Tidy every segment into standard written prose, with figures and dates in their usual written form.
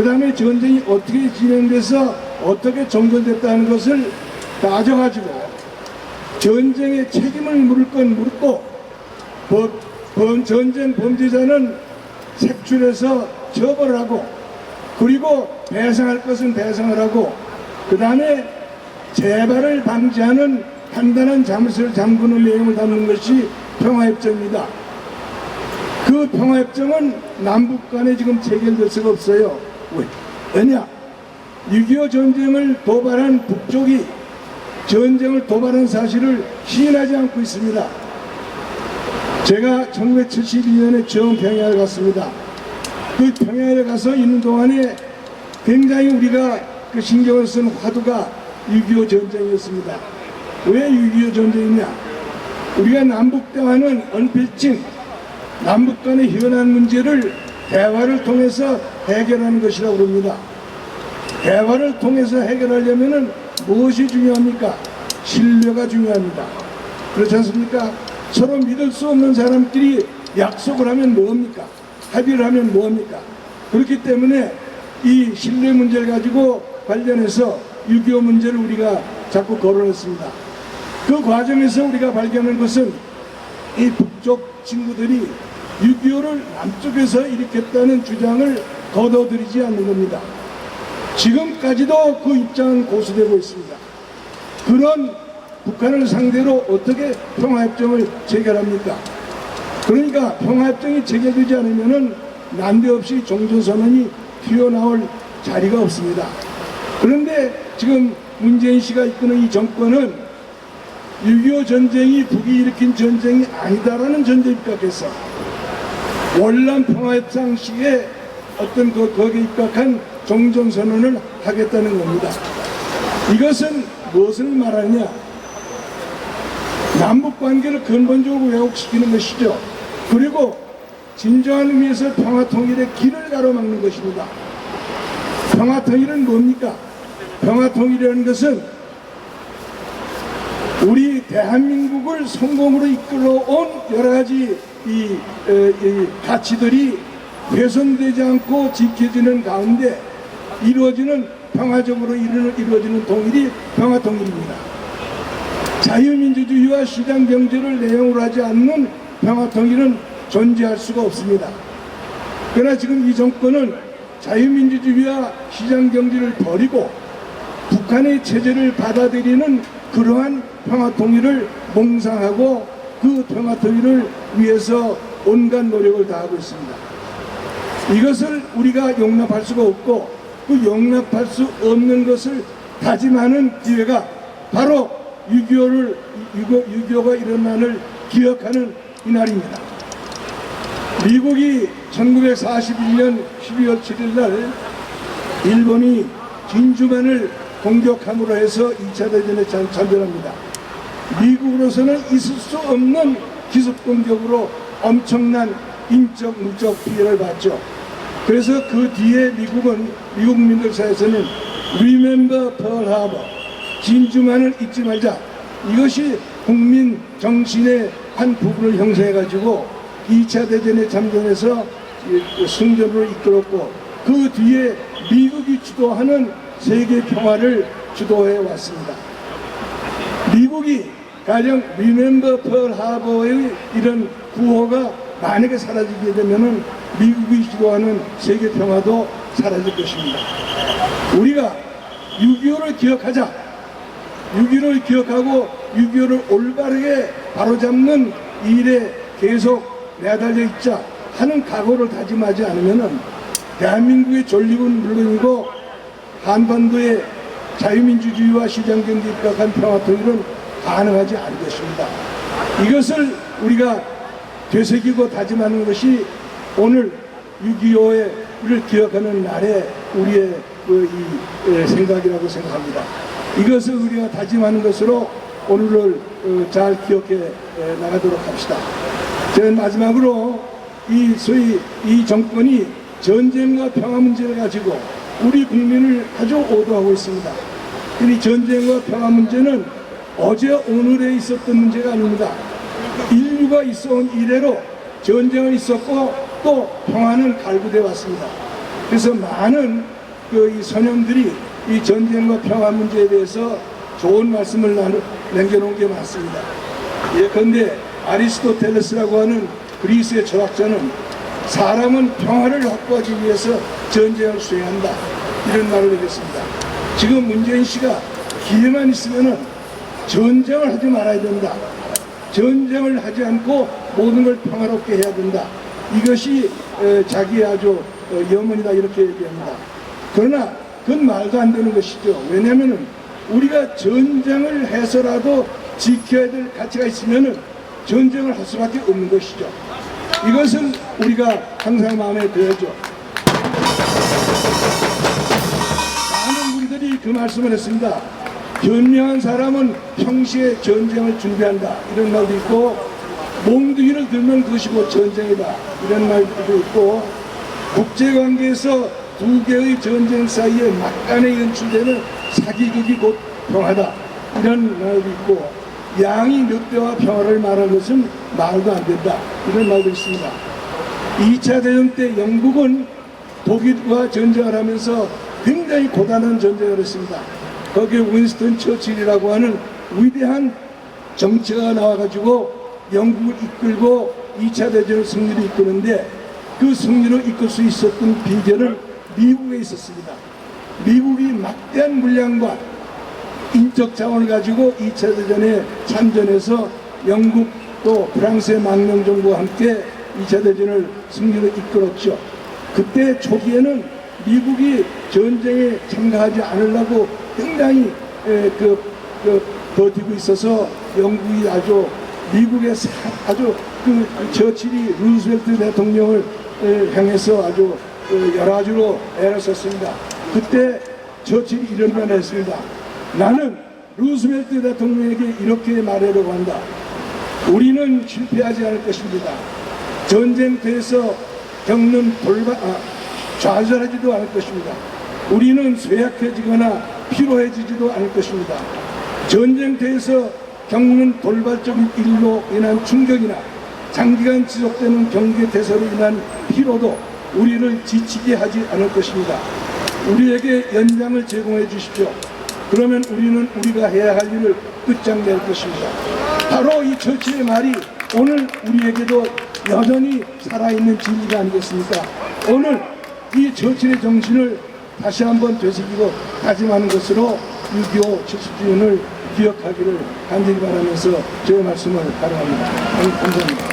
그 다음에 전쟁이 어떻게 진행돼서 어떻게 종전됐다는 것을 따져가지고 전쟁의 책임을 물을 건 물고 전쟁 범죄자는 색출해서 처벌을 하고 그리고 배상할 것은 배상을 하고 그 다음에 재발을 방지하는 단단한 자물쇠를 잠그는 내용을 담는 것이 평화협정입니다. 그 평화협정은 남북 간에 지금 체결될 수가 없어요. 왜냐? 6.25 전쟁을 도발한 북쪽이 전쟁을 도발한 사실을 시인하지 않고 있습니다. 제가 1972년에 처음 평양을 갔습니다. 그 평양에 가서 있는 동안에 굉장히 우리가 그 신경을 쓴 화두가 6.25 전쟁이었습니다. 왜 6.25 전쟁이냐? 우리가 남북 대화는 언필칭 남북 간의 현안 문제를 대화를 통해서 해결하는 것이라고 합니다. 대화를 통해서 해결하려면 무엇이 중요합니까? 신뢰가 중요합니다. 그렇지 않습니까? 서로 믿을 수 없는 사람끼리 약속을 하면 뭐합니까? 합의를 하면 뭐합니까? 그렇기 때문에 이 신뢰 문제를 가지고 관련해서 6.25 문제를 우리가 자꾸 거론했습니다. 그 과정에서 우리가 발견한 것은 이 북쪽 친구들이 6.25를 남쪽에서 일으켰다는 주장을 거둬들이지 않는 겁니다. 지금까지도 그 입장은 고수되고 있습니다. 그런 북한을 상대로 어떻게 평화협정을 체결합니까? 그러니까 평화협정이 체결되지 않으면 난데없이 종전선언이 튀어나올 자리가 없습니다. 그런데 지금 문재인 씨가 이끄는 이 정권은 6.25 전쟁이 북이 일으킨 전쟁이 아니다라는 전제에 입각해서 월남 평화협상 시에 어떤 거기에 입각한 종전선언을 하겠다는 겁니다. 이것은 무엇을 말하느냐? 남북관계를 근본적으로 왜곡시키는 것이죠. 그리고 진정한 의미에서 평화통일의 길을 가로막는 것입니다. 평화통일은 뭡니까? 평화통일이라는 것은 우리 대한민국을 성공으로 이끌어온 여러가지 이 가치들이 훼손되지 않고 지켜지는 가운데 이루어지는 평화적으로 이루어지는 통일이 평화통일입니다. 자유민주주의와 시장경제를 내용으로 하지 않는 평화통일은 존재할 수가 없습니다. 그러나 지금 이 정권은 자유민주주의와 시장경제를 버리고 북한의 체제를 받아들이는 그러한 평화통일을 몽상하고 그 평화통일을 위해서 온갖 노력을 다하고 있습니다. 이것을 우리가 용납할 수가 없고 그 용납할 수 없는 것을 다짐하는 기회가 바로 6.25가 일어난 날을 기억하는 이날입니다. 미국이 1941년 12월 7일 날 일본이 진주만을 공격함으로 해서 2차 대전에 참전합니다. 미국으로서는 있을 수 없는 기습 공격으로 엄청난 인적, 물적 피해를 봤죠. 그래서 그 뒤에 미국 국민들 사이에서는 Remember Pearl Harbor, 진주만을 잊지 말자. 이것이 국민 정신의 한 부분을 형성해가지고 2차 대전에 참전해서 승전으로 이끌었고 그 뒤에 미국이 주도하는 세계 평화를 주도해 왔습니다. 미국이 가령 Remember Pearl Harbor의 이런 구호가 만약에 사라지게 되면 미국이 주도하는 세계 평화도 사라질 것입니다. 우리가 6.25를 기억하자. 6.25를 기억하고 6.25를 올바르게 바로잡는 일에 계속 내달려 있자 하는 각오를 다짐하지 않으면 대한민국의 존립은 물론이고 한반도의 자유민주주의와 시장경제 입각한 평화통일은 가능하지 않을 것입니다. 이것을 우리가 되새기고 다짐하는 것이 오늘 6.25를 기억하는 날에 우리의 이 생각이라고 생각합니다. 이것을 우리가 다짐하는 것으로 오늘을 잘 기억해 나가도록 합시다. 저는 마지막으로 소위 이 정권이 전쟁과 평화 문제를 가지고 우리 국민을 아주 오도하고 있습니다. 이 전쟁과 평화 문제는 어제 오늘에 있었던 문제가 아닙니다. 인류가 있어온 이래로 전쟁은 있었고 또 평화는 갈구되어 왔습니다. 그래서 많은 이 선영들이 이 전쟁과 평화 문제에 대해서 좋은 말씀을 남겨놓은 게 많습니다. 그런데 아리스토텔레스라고 하는 그리스의 철학자는 사람은 평화를 확보하기 위해서 전쟁을 수행한다, 이런 말을 내렸습니다. 지금 문재인 씨가 기회만 있으면은 전쟁을 하지 말아야 된다, 전쟁을 하지 않고 모든 걸 평화롭게 해야 된다, 이것이 자기의 아주 염원이다, 이렇게 얘기합니다. 그러나 그건 말도 안 되는 것이죠. 왜냐하면 우리가 전쟁을 해서라도 지켜야 될 가치가 있으면 전쟁을 할 수밖에 없는 것이죠. 이것은 우리가 항상 마음에 들어야죠. 많은 분들이 그 말씀을 했습니다. 현명한 사람은 평시에 전쟁을 준비한다, 이런 말도 있고, 몽둥이를 들면 그것이 곧 전쟁이다, 이런 말도 있고, 국제관계에서 두 개의 전쟁 사이에 막간에 연출되는 사기극이 곧 평화다, 이런 말도 있고, 양이 몇 대와 평화를 말하는 것은 말도 안 된다, 이런 말도 있습니다. 2차 대전 때 영국은 독일과 전쟁을 하면서 굉장히 고단한 전쟁을 했습니다. 거기에 윈스턴 처칠이라고 하는 위대한 정치가가 나와가지고 영국을 이끌고 2차 대전을 승리로 이끄는데, 그 승리로 이끌 수 있었던 비결은 미국에 있었습니다. 미국이 막대한 물량과 인적 자원을 가지고 2차 대전에 참전해서 영국 또 프랑스의 망명 정부와 함께 2차 대전을 승리로 이끌었죠. 그때 초기에는 미국이 전쟁에 참가하지 않으려고 굉장히 버티고 있어서 영국이 아주 미국의 아주 처칠이 루스벨트 대통령을 향해서 아주 여러 가지로 애를 썼습니다. 그때 처칠이 이런 말을 했습니다. 나는 루스벨트 대통령에게 이렇게 말하려고 한다. 우리는 실패하지 않을 것입니다. 전쟁터에서 겪는 좌절하지도 않을 것입니다. 우리는 쇠약해지거나 피로해지지도 않을 것입니다. 전쟁터에서 겪는 돌발적인 일로 인한 충격이나 장기간 지속되는 경계 대사로 인한 피로도 우리를 지치게 하지 않을 것입니다. 우리에게 연장을 제공해 주십시오. 그러면 우리는 우리가 해야 할 일을 끝장낼 것입니다. 바로 이 처칠의 말이 오늘 우리에게도 여전히 살아있는 진리가 아니겠습니까? 오늘 이 처칠의 정신을 다시 한번 되새기고 다짐하는 것으로 6.25 70주년을 기억하기를 간절히 바라면서 제 말씀을 발언합니다. 감사합니다.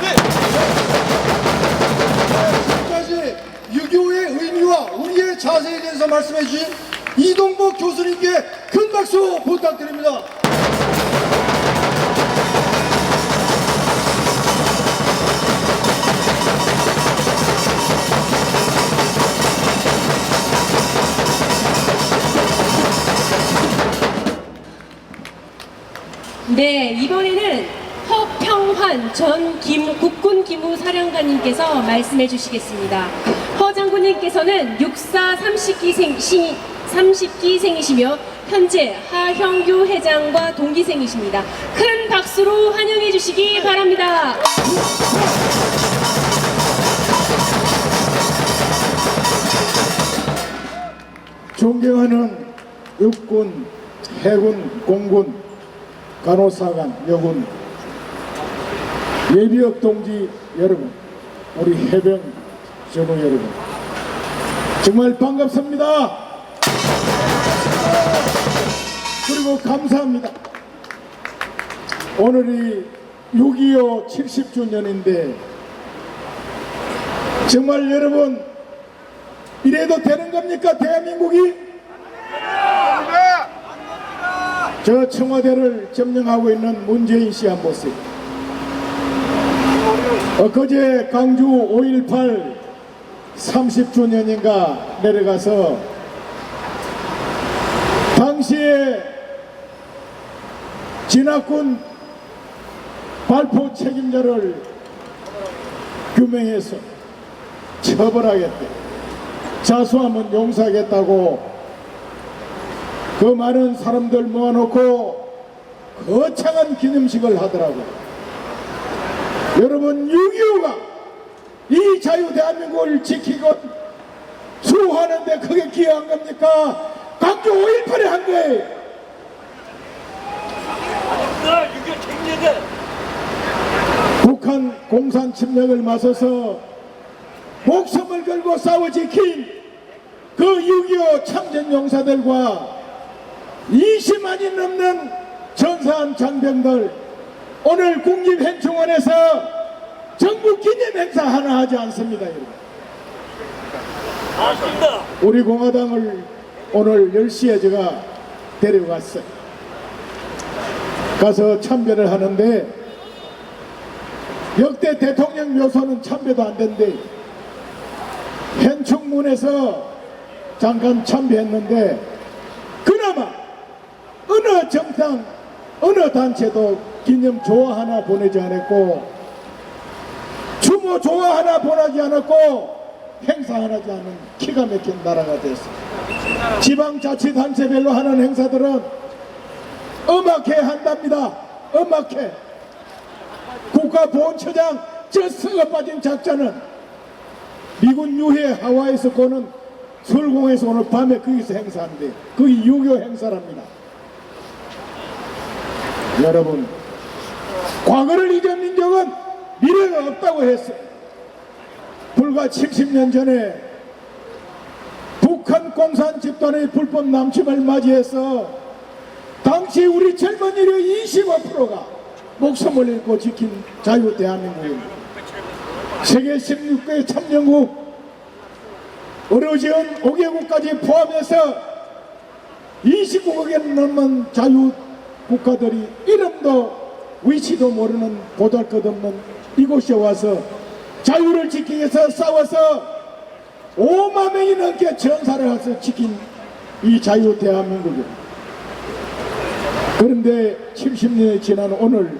지금까지 6.25의 의미와 우리의 자세에 대해서 말씀해 주신 이동복 교수님께 큰 박수 부탁드립니다. 네, 이번에는 허평환 전 국군 기무사령관님께서 말씀해 주시겠습니다. 허 장군님께서는 육사 30기생이시며 현재 하형규 회장과 동기생이십니다. 큰 박수로 환영해 주시기 바랍니다. 존경하는 육군, 해군, 공군, 간호사관, 여군, 예비역 동지 여러분, 우리 해병 전우 여러분, 정말 반갑습니다. 그리고 감사합니다. 오늘이 6.25 70주년인데 정말 여러분 이래도 되는 겁니까? 대한민국이? 저 청와대를 점령하고 있는 문재인 씨 한번 보세요. 엊그제 광주 5.18 30주년인가 내려가서 당시에 진압군 발포 책임자를 규명해서 처벌하겠대. 자수하면 용서하겠다고 그 많은 사람들 모아놓고 거창한 기념식을 하더라고요. 여러분 6.25가 이 자유 대한민국을 지키고 수호하는데 그게 기여한 겁니까? 광주 5.18에 한 거예요. 북한 공산 침략을 맞서서 목숨을 걸고 싸워 지킨 그 6.25 참전 용사들과 20만이 넘는 전사한 장병들, 오늘 국립현충원에서 정부 기념 행사 하나 하지 않습니다, 여러분. 맞습니다. 우리 공화당을 오늘 10시에 제가 데려갔어요. 가서 참배를 하는데 역대 대통령 묘소는 참배도 안 된대. 현충문에서 잠깐 참배했는데 그나마 어느 정당 어느 단체도 기념 조화 하나 보내지 않았고 추모 조화 하나 보내지 않았고 행사 하나 하지 않은 기가 막힌 나라가 됐습니다. 지방자치단체별로 하는 행사들은 엄하게 한답니다. 엄하게. 국가보훈처장 저 썩어 빠진 작자는 미군 유해 하와이에서 거는 설공에서 오늘 밤에 거기서 행사한대. 그게 유교 행사랍니다. 여러분, 과거를 잊은 민족은 미래가 없다고 했어요. 불과 70년 전에 북한 공산 집단의 불법 남침을 맞이해서 당시 우리 젊은이의 25%가 목숨을 잃고 지킨 자유 대한민국입니다. 세계 16개 참여국 어려지은 5개국까지 포함해서 29억에 넘는 자유 국가들이 이름도 위치도 모르는 보잘것없는 이곳에 와서 자유를 지키기 위해서 싸워서 5만 명이 넘게 전사를 해서 지킨 이 자유 대한민국입니다. 그런데 70년이 지난 오늘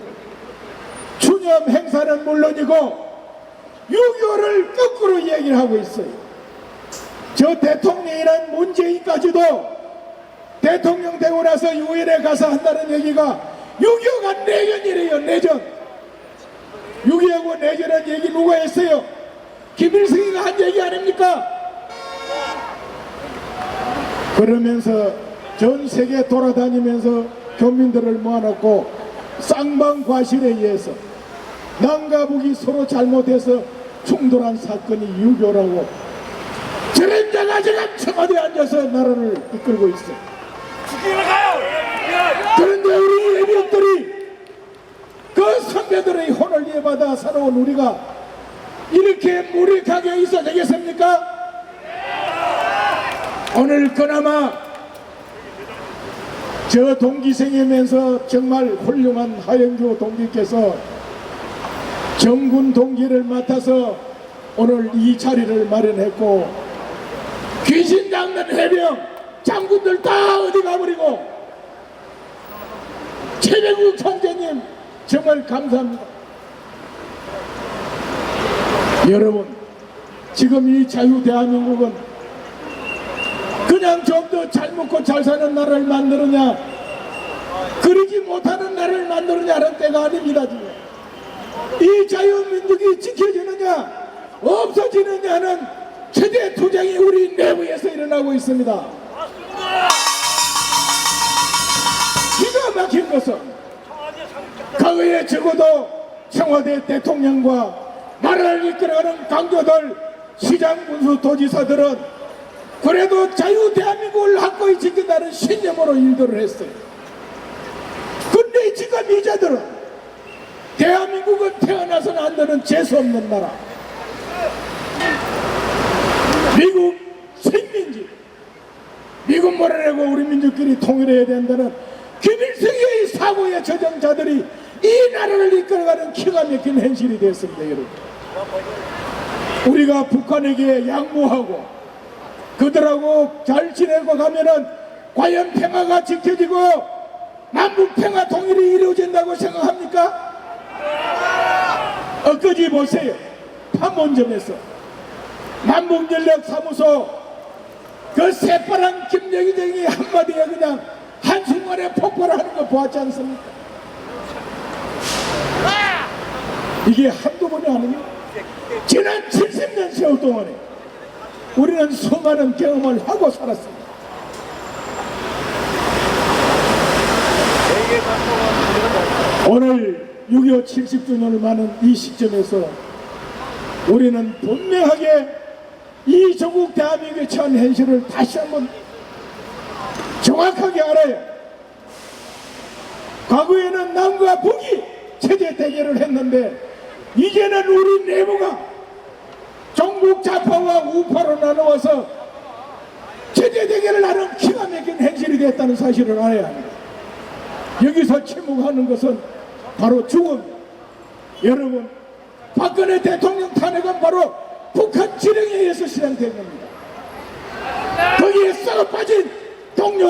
추념 행사는 물론이고 6.25를 거꾸로 얘기를 하고 있어요. 저 대통령이란 문재인까지도 대통령 되고 나서 유엔에 가서 한다는 얘기가 6.25가 내전이래요. 내전. 6.25하고 내전한 얘기 누가 했어요? 김일성이가 한 얘기 아닙니까? 그러면서 전 세계 돌아다니면서 교민들을 모아놓고 쌍방과실에 의해서 남과 북이 서로 잘못해서 충돌한 사건이 6.25라고 저런 자가 지금 청와대에 앉아서 나라를 이끌고 있어. 그런데 우리 예비역들이 그 선배들의 혼을 이어받아 살아온 우리가 이렇게 무력하게 있어야 되겠습니까? 오늘 그나마 저 동기생이면서 정말 훌륭한 하영규 동기께서 정군 동기를 맡아서 오늘 이 자리를 마련했고 귀신 닦는 해병 장군들 다 어디 가버리고 최병욱 총재님 정말 감사합니다. 여러분, 지금 이 자유 대한민국은 그냥 좀 더 잘 먹고 잘 사는 나라를 만들었냐 그러지 못하는 나라를 만들었냐는 때가 아닙니다. 지금 이 자유민족이 지켜지느냐 없어지느냐는 최대 투쟁이 우리 내부에서 일어나고 있습니다. 기가 막힌 것은 과거에 적어도 청와대 대통령과 나라를 이끌어가는 강조들 시장 군수 도지사들은 그래도 자유 대한민국을 확고히 지킨다는 신념으로 일들을 했어요. 근데 지금 이자들은 대한민국은 태어나서는 안 되는 재수없는 나라, 미국 식민지, 미국 몰아내고 우리 민족끼리 통일해야 된다는 김일성의 사고의 저정자들이 이 나라를 이끌어가는 기가 막힌 현실이 됐습니다. 여러분, 우리가 북한에게 양보하고 그들하고 잘 지내고 가면은 과연 평화가 지켜지고 남북 평화 통일이 이루어진다고 생각합니까? 엊그제 보세요. 판문점에서 남북연락사무소 그 새파란 김정희정이 한마디에 그냥 한순간에 폭발하는 거 보았지 않습니까? 이게 한두 번이 아닙니다. 지난 70년 세월 동안에 우리는 수많은 경험을 하고 살았습니다. 오늘 6.25 70주년을 맞는 이 시점에서 우리는 분명하게 이 조국 대한민국의 처한 현실을 다시 한번 정확하게 알아요. 과거에는 남과 북이 체제 대결을 했는데 이제는 우리 내부가 종북 좌파와 우파로 나누어서 체제 대결을 하는 기가 막힌 현실이 됐다는 사실을 알아야 합니다. 여기서 침묵하는 것은 바로 죽음입니다. 여러분, 박근혜 대통령 탄핵은 바로 북한 지령에 의해서 실행된 겁니다. 거기에 썩어 빠진 동료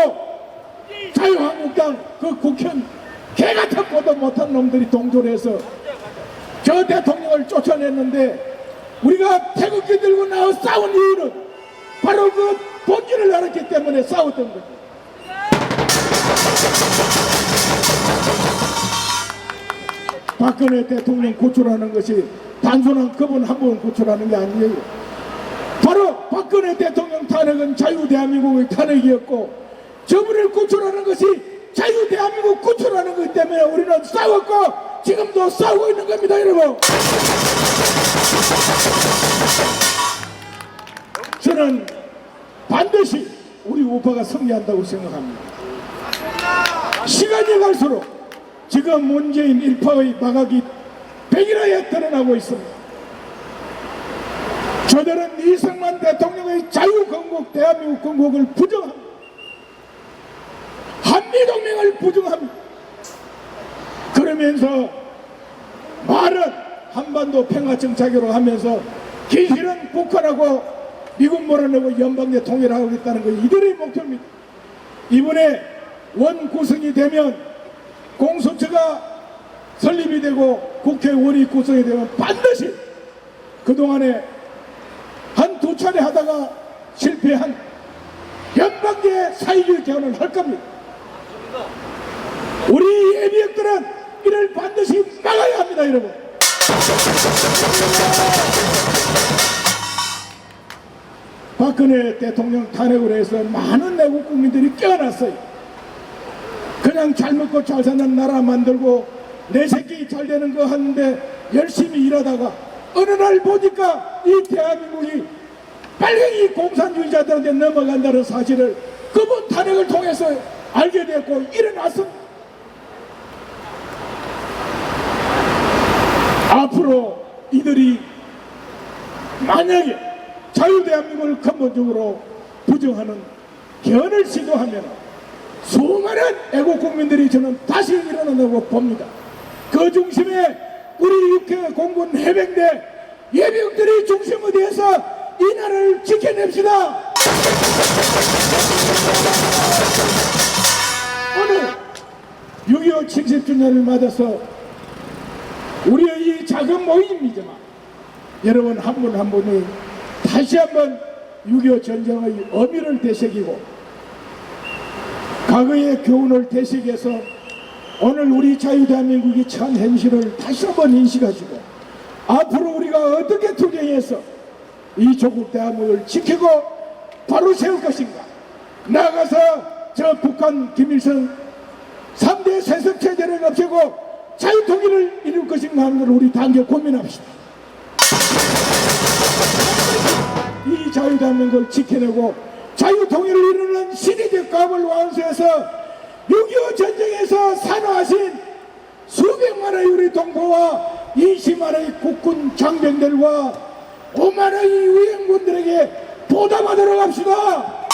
자유한국당 그 국현 개같은 것도 못한 놈들이 동조를 해서 저 대통령을 쫓아냈는데 우리가 태극기 들고 나와 싸운 이유는 바로 그 본질을 알았기 때문에 싸웠던 겁니다. 박근혜 대통령 구출하는 것이 단순한 그분 한 분 구출하는 게 아니에요. 바로 박근혜 대통령 탄핵은 자유대한민국의 탄핵이었고 저분을 구출하는 것이 자유대한민국 구출하는 것 때문에 우리는 싸웠고 지금도 싸우고 있는 겁니다, 여러분. 저는 반드시 우리 우파가 승리한다고 생각합니다. 시간이 갈수록 지금 문재인 일파의 마각이 백일하에 드러나고 있습니다. 저들은 이승만 대통령의 자유건국 대한민국 건국을 부정합니다. 한미동맹을 부정합니다. 그러면서 말은 한반도 평화청 자교로 하면서 기실은 북한하고 미국 몰아내고 연방제 통일하겠다는 거 이들의 목표입니다. 이번에 원 구성이 되면 공수처가 설립이 되고 국회의원이 구성이 되면 반드시 그동안에 한두 차례 하다가 실패한 연방제 사회주의 개헌을 할 겁니다. 우리 예비역들은 이를 반드시 막아야 합니다, 여러분. 박근혜 대통령 탄핵으로 해서 많은 내국 국민들이 깨어났어요. 그냥 잘 먹고 잘 사는 나라 만들고 내 새끼 잘 되는 거 하는데 열심히 일하다가 어느 날 보니까 이 대한민국이 빨갱이 공산주의자들한테 넘어간다는 사실을 그분 탄핵을 통해서 알게 됐고 일어났습니다. 앞으로 이들이 만약에 자유대한민국을 근본적으로 부정하는 개헌을 시도하면 수많은 애국 국민들이 저는 다시 일어난다고 봅니다. 그 중심에 우리 육해 공군 해병대 예비역들이 중심이 되어서 이 나라를 지켜냅시다. 오늘 6.25 70주년을 맞아서 우리의 이 작은 모임이지만 여러분 한 분 한 분이 다시 한번 6.25 전쟁의 의미를 되새기고 과거의 교훈을 되새겨서 오늘 우리 자유대한민국이 처한 현실을 다시 한번 인식하시고 앞으로 우리가 어떻게 투쟁해서 이 조국 대한민국을 지키고 바로 세울 것인가, 나아가서 저 북한 김일성 3대 세습체제를 없애고 자유통일을 이룰 것인가 하는 것을 우리 단계 고민합시다. 이 자유대한민국을 지켜내고 자유통일을 이루는 시대적 값을 완수해서 6.25 전쟁에서 산화하신 수백만의 우리 동포와 20만의 국군 장병들과 5만의 의원군들에게 보답하도록 합시다.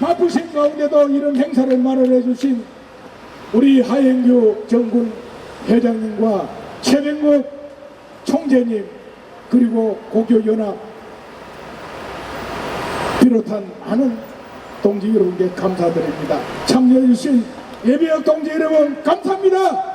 바쁘신 가운데도 이런 행사를 마련해 주신 우리 하영규 정군 회장님과 최병국 총재님 그리고 고교연합 비롯한 많은 동지 여러분께 감사드립니다. 참여해 주신 예비역 동지 여러분 감사합니다.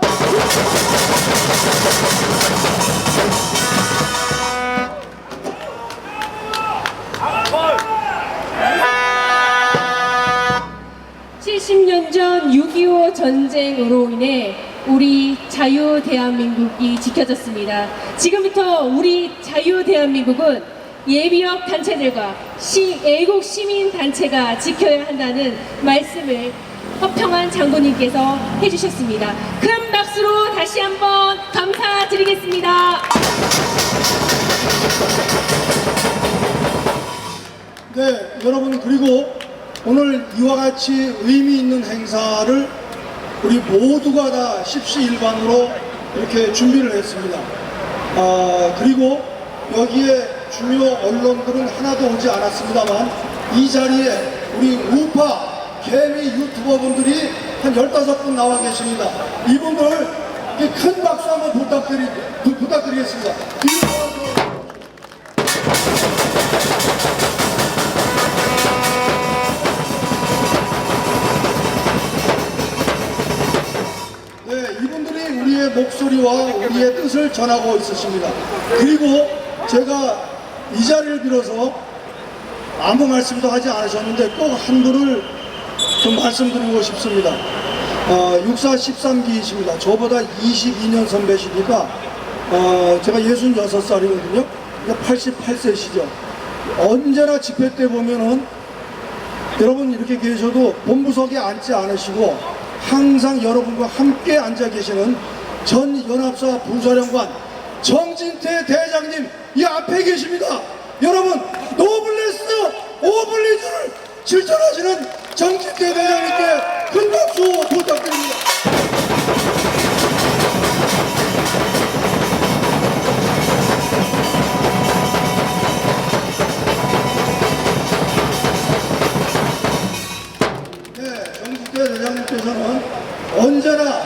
(70년) 전 6.25 전쟁으로 인해 우리 자유 대한민국이 지켜졌습니다. 지금부터 우리 자유 대한민국은 예비역 단체들과 애국 시민 단체가 지켜야 한다는 말씀을 허평환 장군님께서 해주셨습니다. 큰 박수로 다시 한번 감사드리겠습니다. 네, 여러분, 그리고 오늘 이와 같이 의미 있는 행사를 우리 모두가 다 십시일반으로 이렇게 준비를 했습니다. 그리고 여기에 주요 언론들은 하나도 오지 않았습니다만 이 자리에 우리 우파 개미 유튜버분들이 한 15분 나와 계십니다. 이분들 큰 박수 한번 부탁드리겠습니다. 뒤로 나와서. 네, 이분들이 우리의 목소리와 우리의 뜻을 전하고 있으십니다. 그리고 제가 이 자리를 빌어서 아무 말씀도 하지 않으셨는데 꼭 한 분을 좀 말씀드리고 싶습니다. 육사 13기이십니다. 저보다 22년 선배시니까 제가 66살이거든요. 88세시죠. 언제나 집회 때 보면은 여러분 이렇게 계셔도 본부석에 앉지 않으시고 항상 여러분과 함께 앉아 계시는 전 연합사 부사령관 정진태 대장님 이 앞에 계십니다. 여러분 노블레스 오블리주를 실천하시는 정진태 대장님께 큰 박수 부탁드립니다. 네, 정진태 대장님께서는 언제나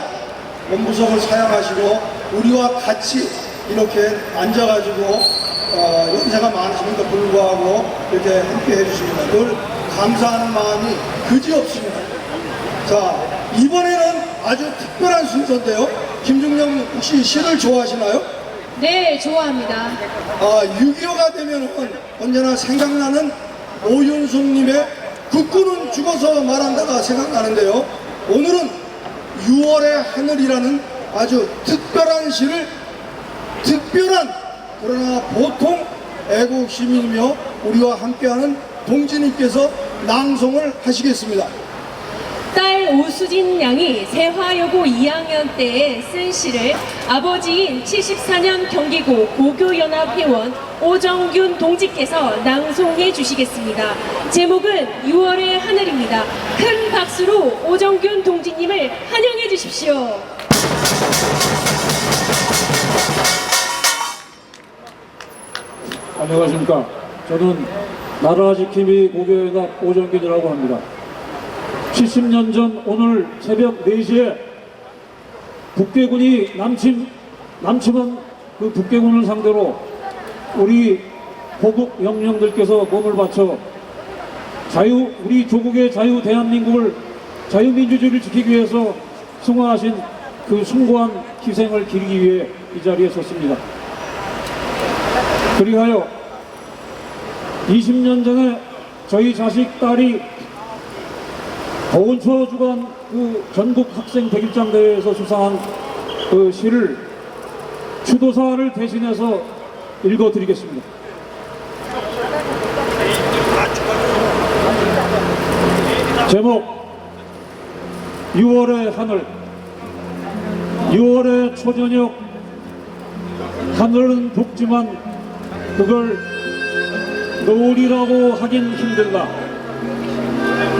본부석을 사용하시고 우리와 같이 이렇게 앉아가지고 연세가 많으심에도 불구하고 이렇게 함께 해주십니다. 늘 감사하는 마음이 그지없습니다. 자, 이번에는 아주 특별한 순서인데요. 김중령 혹시 시를 좋아하시나요? 네, 좋아합니다. 6.25가 되면 언제나 생각나는 오윤숙님의 국군은 죽어서 말한다가 생각나는데요. 오늘은 6월의 하늘이라는 아주 특별한 시를 그러나 보통 애국 시민이며 우리와 함께하는 동지님께서 낭송을 하시겠습니다. 딸 오수진 양이 세화여고 2학년 때에 쓴 시를 아버지인 74년 경기고 고교연합회원 오정균 동지께서 낭송해 주시겠습니다. 제목은 6월의 하늘입니다. 큰 박수로 오정균 동지님을 환영해 주십시오. 안녕하십니까. 저는 나라지킴이 고교연합 오정균이라고 합니다. 70년 전 오늘 새벽 4시에 북괴군이 남침한 그 북괴군을 상대로 우리 보국 영령들께서 몸을 바쳐 우리 조국의 자유 대한민국을 자유민주주의를 지키기 위해서 승화하신 그 숭고한 희생을 기리기 위해 이 자리에 섰습니다. 그리하여 20년 전에 저희 자식 딸이 더운 추워 주간 그 전국 학생 백일장 대회에서 수상한 그 시를 추도사를 대신해서 읽어드리겠습니다. 제목 6월의 하늘. 6월의 초저녁 하늘은 붉지만 그걸 노을이라고 하긴 힘들다.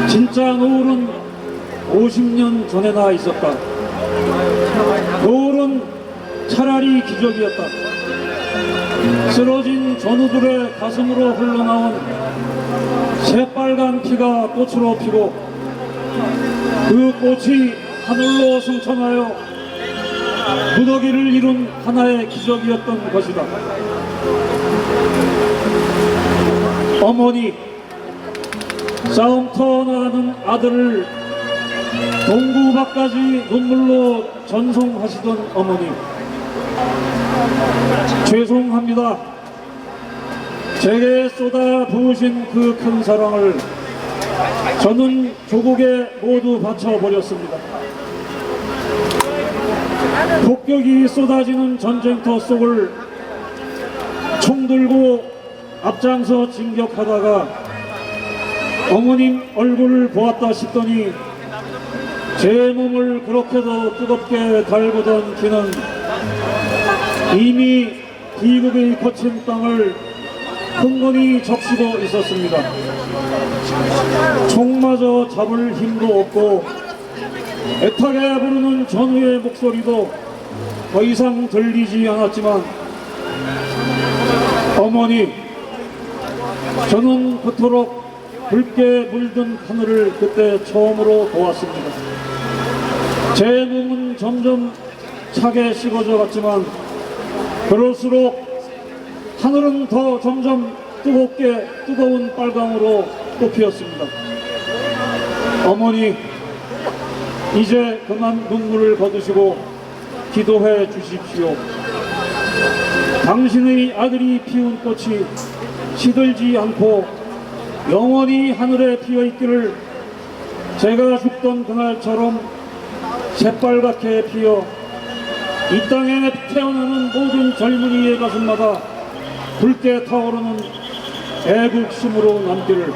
진짜 노을은 50년 전에나 있었다. 노을은 차라리 기적이었다. 쓰러진 전우들의 가슴으로 흘러나온 새빨간 피가 꽃으로 피고 그 꽃이 하늘로 승천하여 무더기를 이룬 하나의 기적이었던 것이다. 어머니, 싸움터 나가는 아들을 동구밖까지 눈물로 전송하시던 어머니, 죄송합니다. 제게 쏟아 부으신 그 큰 사랑을 저는 조국에 모두 바쳐버렸습니다. 폭격이 쏟아지는 전쟁터 속을 총 들고 앞장서 진격하다가 어머님 얼굴을 보았다 싶더니 제 몸을 그렇게도 뜨겁게 달구던 기는 이미 비극의 거친 땅을 흥건히 적시고 있었습니다. 총마저 잡을 힘도 없고 애타게 부르는 전우의 목소리도 더 이상 들리지 않았지만 어머니, 저는 그토록 붉게 물든 하늘을 그때 처음으로 보았습니다. 제 몸은 점점 차게 식어져 갔지만 그럴수록 하늘은 더 점점 뜨거운 빨강으로 꽃피었습니다. 어머니, 이제 그만 눈물을 거두시고 기도해 주십시오. 당신의 아들이 피운 꽃이 시들지 않고 영원히 하늘에 피어있기를 제가 죽던 그날처럼 새빨갛게 피어 이 땅에 태어나는 모든 젊은이의 가슴마다 붉게 타오르는 애국심으로 남기를.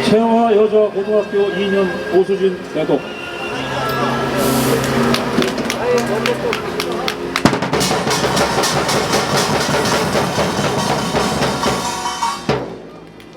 세화여자고등학교 2년 오수진 대독.